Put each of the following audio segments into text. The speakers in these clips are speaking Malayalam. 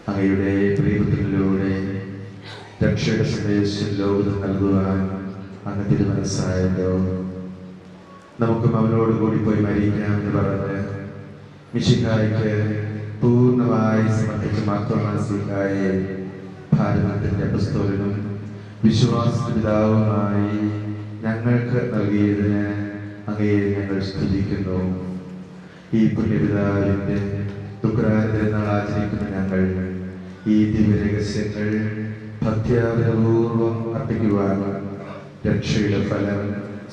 അങ്ങയുടെ പ്രിയപുത്രനിലൂടെ രക്ഷയുടെ സന്ദേശം ലോകത്ത് നൽകുവാൻ അങ്ങ് തിരുമനസ്സായല്ലോ. നമുക്കും അവനോട് കൂടി പോയി മരിക്കാമെന്ന് പറഞ്ഞ് മിശിഹായ്ക്ക് പൂർണ്ണമായി സമർപ്പിച്ച മാർത്തോമാശ്ലീഹായെ ഭാരതത്തിന്റെ അപ്പസ്തോലനും വിശ്വാസ പിതാവുമായി ഞങ്ങൾക്ക് നൽകിയതിന് അങ്ങയെ ഞങ്ങൾ സ്തുതിക്കുന്നു. ഈ പുണ്യപിതാവിന്റെ ദുഃഖാതിരുന്നാൾ ആചരിക്കുന്ന ഞങ്ങൾ ഈ ദിവ്യരഹസ്യങ്ങൾ ഭക്ത്യാപൂർവം അർപ്പിക്കുവാനും രക്ഷയുടെ ഫലം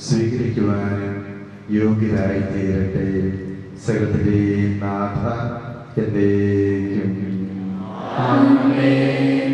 സ്വീകരിക്കുവാനും യോഗ്യരായി തീരട്ടെ. സകലത്തിന്റെ നാഥ എന്നേക്കും ആമേൻ.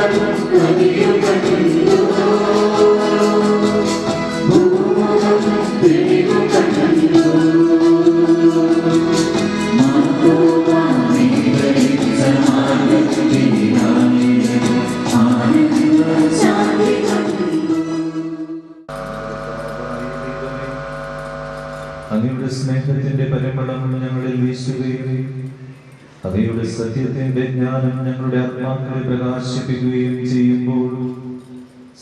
Thank you. സ്നേഹത്തിന്റെ പരിമളം ഞങ്ങളിൽ വീശുകയും അങ്ങയുടെ സത്യത്തിന്റെ ജ്ഞാനം ഞങ്ങളുടെ ആത്മാക്കളെ പ്രകാശിപ്പിക്കുകയും ചെയ്യുമ്പോൾ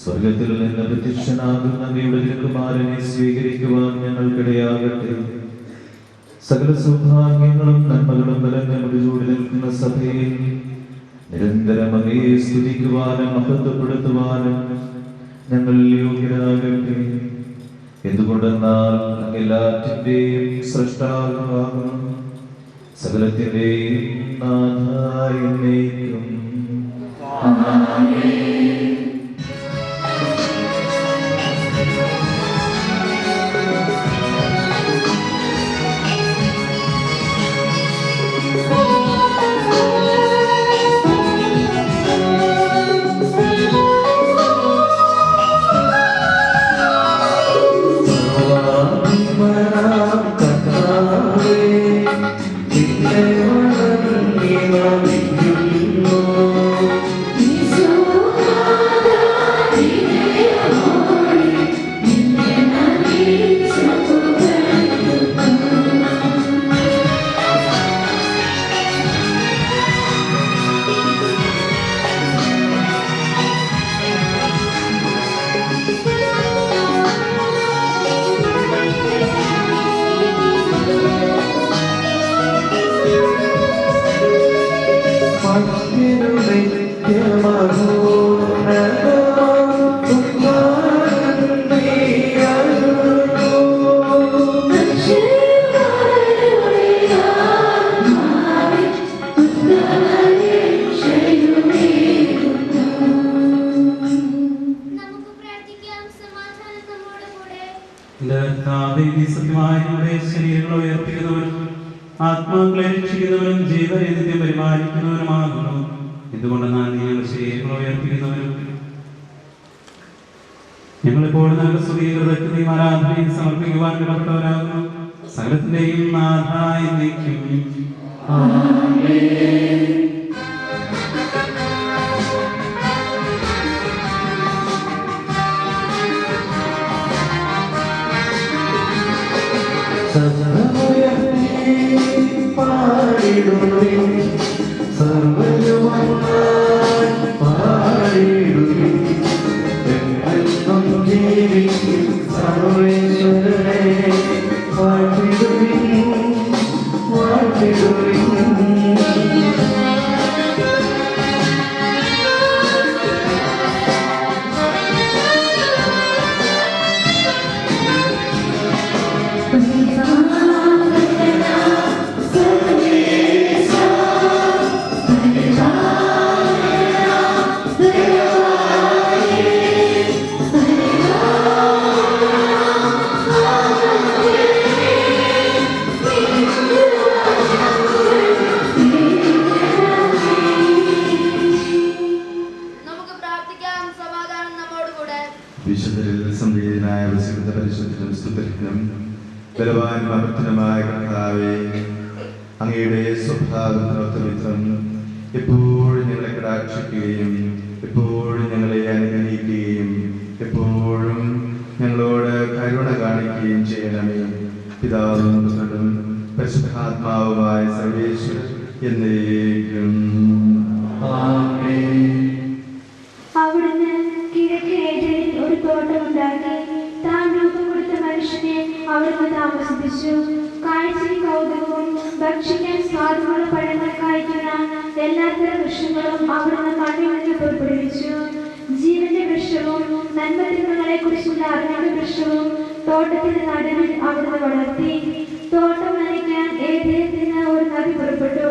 സ്വർഗത്തിൽ നിന്ന് പ്രത്യക്ഷനാകുന്ന അങ്ങയുടെ തിരുക്കുമാരനെ സ്വീകരിക്കുവാൻ ഞങ്ങൾക്കിടയാകട്ടെ. സകല സൗഭാഗ്യങ്ങളും നന്മകളും ബലങ്ങളുടെ ചൂടി നിൽക്കുന്ന സഭയിൽ നിരന്തരം അങ്ങയെ സ്തുതിക്കുവാനും മഹത്വപ്പെടുത്തുവാനും ഞങ്ങൾ യോഗ്യരാകട്ടെ. എന്തുകൊണ്ടെന്നാൽ അങ്ങെല്ലാറ്റിന്റെയും സൃഷ്ടാവാകുന്നു, സകലത്തിന്റെയും നാഥായി എന്നേക്കും. ആമേൻ. ആത്മാക്കളെ രക്ഷിക്കുന്നവരും ജീവനേന്ദ്രിയം പരിപാലിക്കുന്നവരുമാകുന്നു. എന്തുകൊണ്ടെന്നാൽ നീ ഞങ്ങളുടെ ശരീരങ്ങളെ ഉയർപ്പിക്കുന്നവരും ഞങ്ങളിപ്പോൾ ഞങ്ങളുടെ സ്തുതിയും ആരാധനയും സമർപ്പിക്കുവാൻ കടപ്പെട്ടവരാകുന്നു. സകലത്തിന്റെയും നാഥായ എന്നേക്കും. ആമേൻ. വിശുദ്ധരിൽ സംപ്രീതനായ പരിശുദ്ധനും സ്തുതിനും ബലവാനും അമർത്തനുമായ കർത്താവേ, അങ്ങയുടെ സ്വഭാവത്തിനൊത്തമിത്രം എപ്പോഴും ഞങ്ങളെ കടാക്ഷിക്കുകയും എപ്പോഴും ഞങ്ങളെ അനുഗ്രഹിക്കുകയും എപ്പോഴും ഞങ്ങളോട് കരുണ കാണിക്കുകയും ചെയ്യണമേ. പിതാവും പുത്രനും പരിശുദ്ധാത്മാവുമായ സർവേശ്വരൻ എന്നേക്കും. ആമേൻ. അവിടുന്ന് കിഴക്കേതിൽ ഒരു തോട്ടമുണ്ടാക്കി താൻ രൂപം കൊടുത്ത മനുഷ്യനെ അവിടുന്ന് താമസിപ്പിച്ചു. കാഴ്ചയും കൗതുകവും ഭക്ഷിക്കാൻ സ്വാദുള്ള പഴങ്ങൾ കായ്ക്കുന്ന എല്ലാത്തരം വൃക്ഷങ്ങളും അവിടുന്ന് മണ്ണിൽ നിന്ന് പുറപ്പെടുവിച്ചു. ജീവന്റെ വൃക്ഷവും നന്മതിന്മകളെ കുറിച്ചുള്ള അറിവിന്റെ വൃക്ഷവും തോട്ടത്തിന്റെ നടുവിൽ അവിടുന്ന് വളർത്തി. തോട്ടം നനയ്ക്കാൻ ഏതേതിൽ നിന്ന് ഒരു നദി പുറപ്പെട്ടു.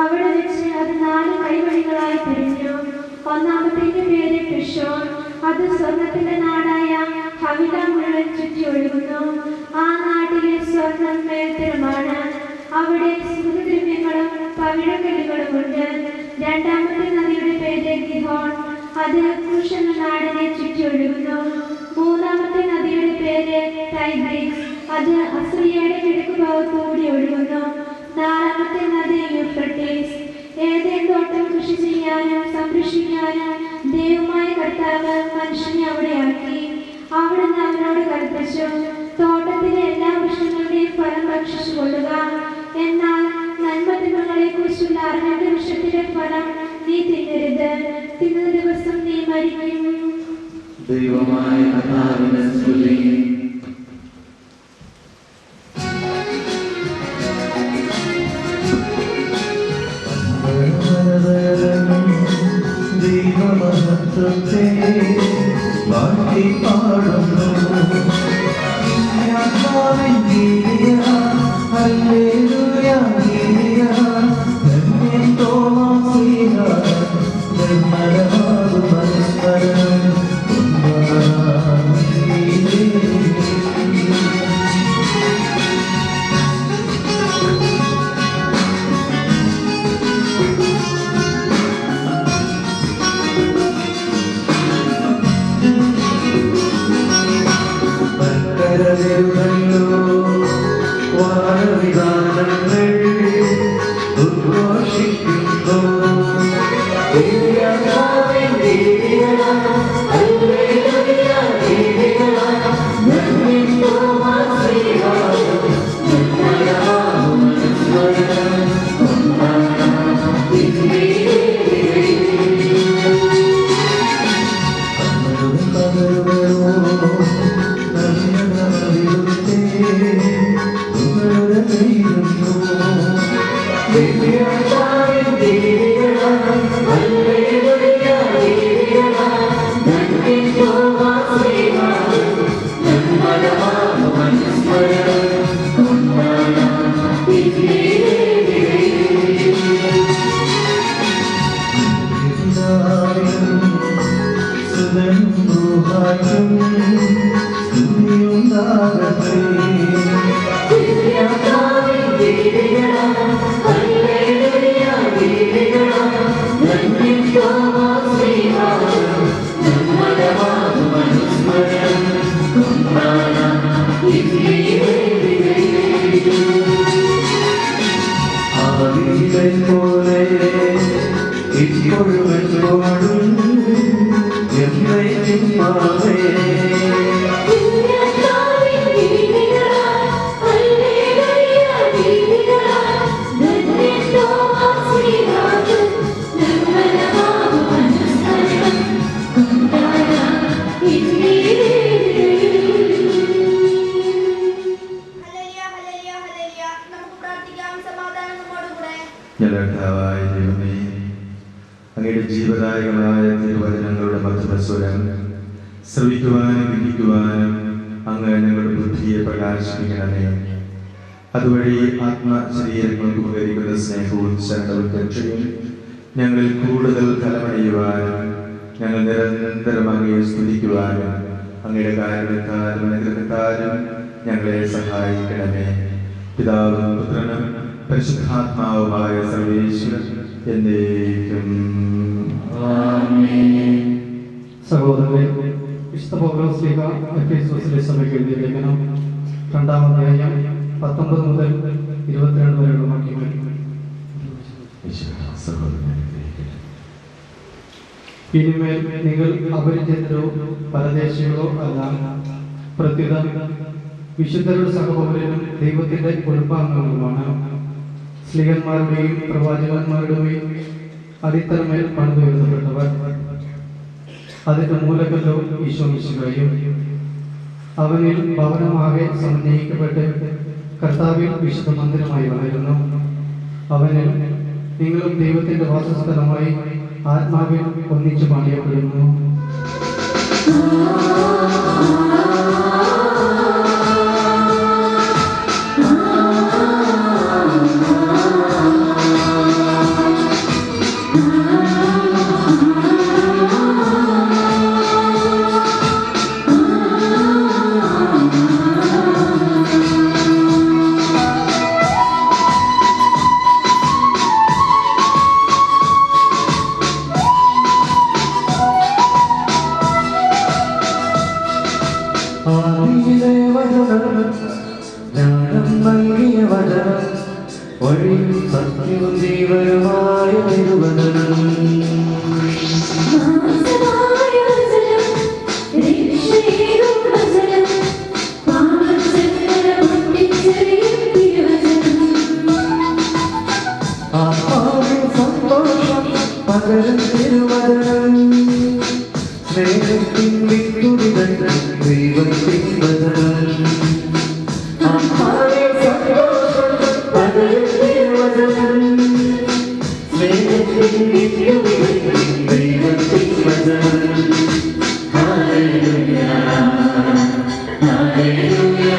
അവിടെ വെച്ച് അത് 4 കൈവഴികളായി പിരിഞ്ഞു. ഒന്നാമത്തേന്റെ പേര് പിഷോൻ. അത് സ്വർണത്തിന്റെ നാടായ ഹവില മുഴുവൻ ചുറ്റി ഒഴുകുന്നു. ആ നാട്ടിലെ സ്വർണം മേൽത്തരമാണ്. അവിടെ സുഗന്ധദ്രവ്യങ്ങളും പവിഴക്കല്ലുകളും ഉണ്ട്. രണ്ടാമത്തെ നദിയുടെ പേര് ഗിഹോൺ. അത് കുഷ് എന്ന നാടിനെ ചുറ്റി ഒഴുകുന്നു. മൂന്നാമത്തെ നദിയുടെ പേര് ടൈഗ്രിസ്. അത് അസീറിയയുടെ കിഴക്ക് ഭാഗത്തുകൂടി ഒഴുകുന്നു. നാലാമത്തെ നദി യൂഫ്രട്ടീസ്. ഏതേൻ തോട്ടം കൃഷി ചെയ്യാനും സംരക്ഷിക്കാനും ദൈവമായ കർത്താവ് മനുഷ്യനെ അവിടെയാക്കി. അവിടുന്ന് അവനോട് കൽപ്പിച്ചു, തോട്ടത്തിലെ എല്ലാ വൃക്ഷങ്ങളുടെയും ഫലം ഭക്ഷിച്ചു കൊള്ളുക. എന്നാൽ നന്മതിന്മകളെ കുറിച്ചുള്ള അറിവിന്റെ വൃക്ഷത്തിന്റെ ഫലം നീ തിന്നരുത്. തിന്നുന്ന ദിവസം നീ മരിക്കും. ദൈവമായ കർത്താവിനെ സ്തുതി. ദൈവമഹത്വത്തെ വാഴ്ത്തി പാടുന്നു. ഹല്ലേലൂയ ഹല്ലേലൂയ ധന്യൻ തോമാശ്ലീഹ നിർമ്മലമാകും പരസ്പരം ഞങ്ങളുടെ ദൈവമേ, അങ്ങയുടെ ജീവദായകമായ തിരുവചനങ്ങളുടെ മധുരസ്വരം ശ്രവിക്കുവാനും ഗ്രഹിക്കുവാനും അങ്ങ് ഞങ്ങളുടെ ബുദ്ധിയെ പ്രകാശിപ്പിക്കണമേ. അതുവഴി ആത്മശരീരങ്ങൾക്ക് ഉപകരിക്കുന്ന സ്നേഹവും ശരണവും രക്ഷയും ഞങ്ങളിൽ കൂടുതൽ ഫലമണിയുവാനും ഞങ്ങൾ നിരന്തരം അങ്ങയെ സ്തുതിക്കുവാനും അങ്ങയുടെ കാരണത്താലും അനുഗ്രഹത്താലും ഞങ്ങളെ സഹായിക്കണമേ. പിതാവും പുത്രനും പരിശുദ്ധാത്മാവുമായ സർവേശ്വരൻ എന്നേക്കും ആമേൻ. സഹോദരരെ, വിശുദ്ധ പൗലോസ്ലീഹ എഫേസ്യോസിലെ സഭയ്ക്ക് എഴുതിയ ലേഖനം 2-ാം അധ്യായം 19 മുതൽ 22 വരെയുള്ള വാക്യങ്ങൾ. ഇനിമേൽ നിങ്ങൾ അപരിചിതരോ പരദേശികളോ അല്ല, പ്രത്യുത വിശുദ്ധരുടെ സഹപൗരനും ദൈവത്തിന്റെ കുടുംബാംഗങ്ങളുമാണ്. സ്ലീഹന്മാരുടെയും പ്രവാചകന്മാരുടെയും അടിത്തറമേൽ പണിതുയർത്തപ്പെട്ടവർ. അതിന്റെ മൂലകല്ലോ ഈശോ മിശിഹായും. അവനിൽ ഭവനമാകെ സമന്വയിക്കപ്പെട്ട് കർത്താവിൽ വിശുദ്ധ മന്ദിരമായി വളരുന്നു. അവനിൽ നിങ്ങളും ദൈവത്തിന്റെ വാസസ്ഥലമായി ആത്മാവിൽ ഒന്നിച്ചു പണിയപ്പെടുന്നു. സത്യവും ജീവനുമായ ും സ്നേഹത്തിൻ വിത്തുടികൾ ദൈവത്തിൻ വചനം ആത്മാവിൽ സന്തോഷം പകരത്തിൻ വചനം സ്നേഹത്തിൻ വിത്തുടികൾ ദൈവത്തിൻ വചനം ഹല്ലേലൂയ ഹല്ലേലൂയ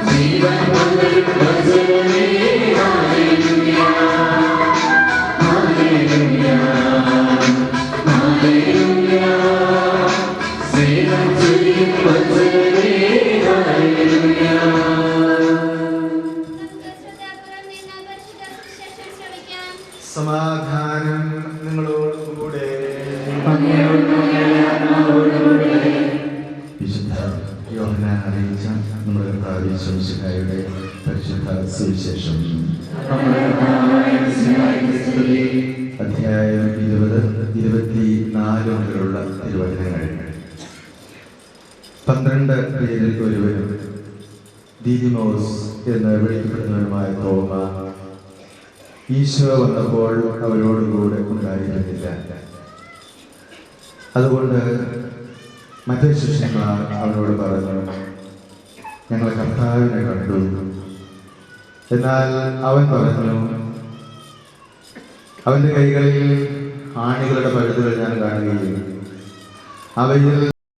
ജീവൻ പകരും വചനമേ ഹല്ലേലൂയ ഹല്ലേലൂയ ഹല്ലേലൂയ സ്നേഹം ചൊരിയും വചനമേ ഹല്ലേലൂയ. സമാധാനം നിങ്ങളോടുകൂടെ. വിശുദ്ധ യോഹന്നാൻ അറിയിച്ച നമ്മുടെ കർത്താവ് യേശുമിശിഹായുടെ പരിശുദ്ധ സുവിശേഷം അധ്യായം 20-24 മുതലുള്ള തിരുവചനങ്ങൾ. 12 പേരിൽ ഒരുവനും ദീദിമോസ് എന്ന് വിളിക്കപ്പെടുന്നവനുമായ തോമ ഈശോ വന്നപ്പോൾ അവരോടുകൂടെ ഉണ്ടായിരുന്നില്ല. അതുകൊണ്ട് മറ്റേ ശിഷ്യന്മാർ അവനോട് പറഞ്ഞു, ഞങ്ങൾ കർത്താവിനെ കണ്ടു. എന്നാൽ അവൻ പറഞ്ഞു, അവന്റെ കൈകളിൽ ആണികളുടെ പഴുതുകൾ ഞാൻ കാണുകയും അവയിൽ